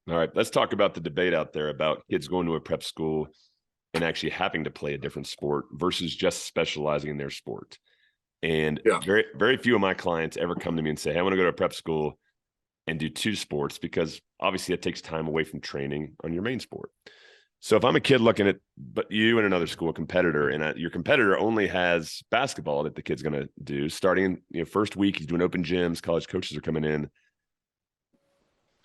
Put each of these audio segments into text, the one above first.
All right, let's talk about the debate out there about kids going to a prep school and actually having to play a different sport versus just specializing in their sport. And Yeah. very, very few of my clients ever come to me and say, hey, I want to go to a prep school and do two sports, because obviously it takes time away from training on your main sport. So if I'm a kid looking at but you and another school competitor, and your competitor only has basketball that the kid's going to do, starting first week, he's doing open gyms, college coaches are coming in.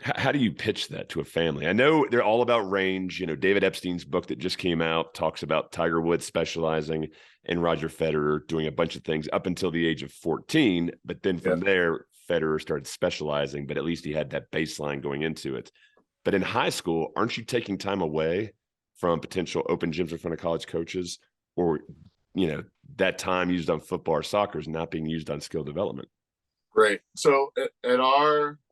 How do you pitch that to a family? I know they're all about range. David Epstein's book that just came out talks about Tiger Woods specializing and Roger Federer doing a bunch of things up until the age of 14. But then from there, Federer started specializing, but at least he had that baseline going into it. But in high school, aren't you taking time away from potential open gyms in front of college coaches, or, that time used on football or soccer is not being used on skill development? Great. So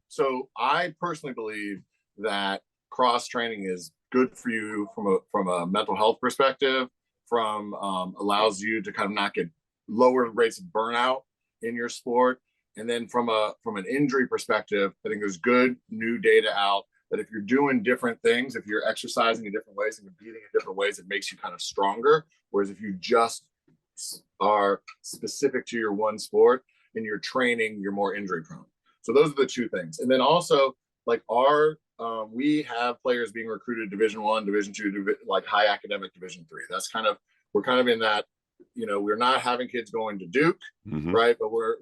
so I personally believe that cross training is good for you from a mental health perspective, allows you to kind of not get lower rates of burnout in your sport. And then from an injury perspective, I think there's good new data out that if you're doing different things, if you're exercising in different ways and competing in different ways, it makes you kind of stronger. Whereas if you just are specific to your one sport and you're training, you're more injury prone. So those are the two things. And then also, like we have players being recruited Division I, Division II, like high academic Division III. That's we're kind of in that. We're not having kids going to Duke, right? But we're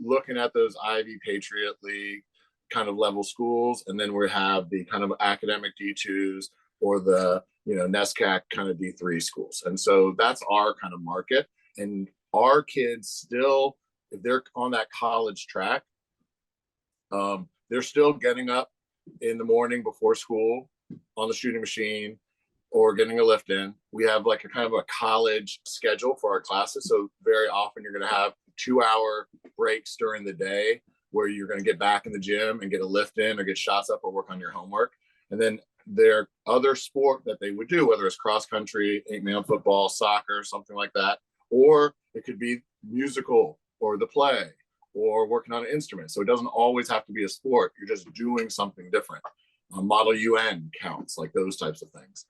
looking at those Ivy Patriot League kind of level schools, and then we have the kind of academic D2s or the NESCAC kind of D3 schools. And so that's our kind of market. And our kids still, if they're on that college track, they're still getting up in the morning before school on the shooting machine or getting a lift in. We have like a kind of a college schedule for our classes. So very often you're going to have 2-hour breaks during the day where you're going to get back in the gym and get a lift in or get shots up or work on your homework. And then their other sport that they would do, whether it's cross country, 8-man football, soccer, something like that, or it could be musical or the play or working on an instrument. So it doesn't always have to be a sport. You're just doing something different. Model UN counts, like those types of things.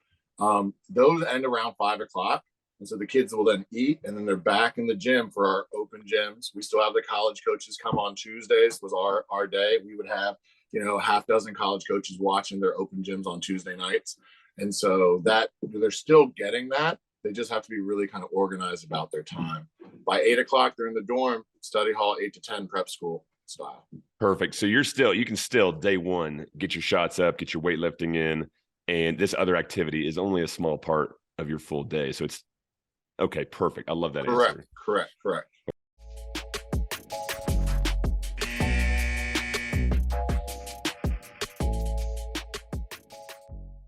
Those end around 5 o'clock. And so the kids will then eat, and then they're back in the gym for our open gyms. We still have the college coaches come on Tuesdays was our day. We would have, a half dozen college coaches watching their open gyms on Tuesday nights. And so that they're still getting that. They just have to be really kind of organized about their time. By 8 o'clock, they're in the dorm, study hall, 8 to 10 prep school style. Perfect. So you can still day one, get your shots up, get your weightlifting in, and this other activity is only a small part of your full day. So it's okay. Perfect. I love that answer. Correct.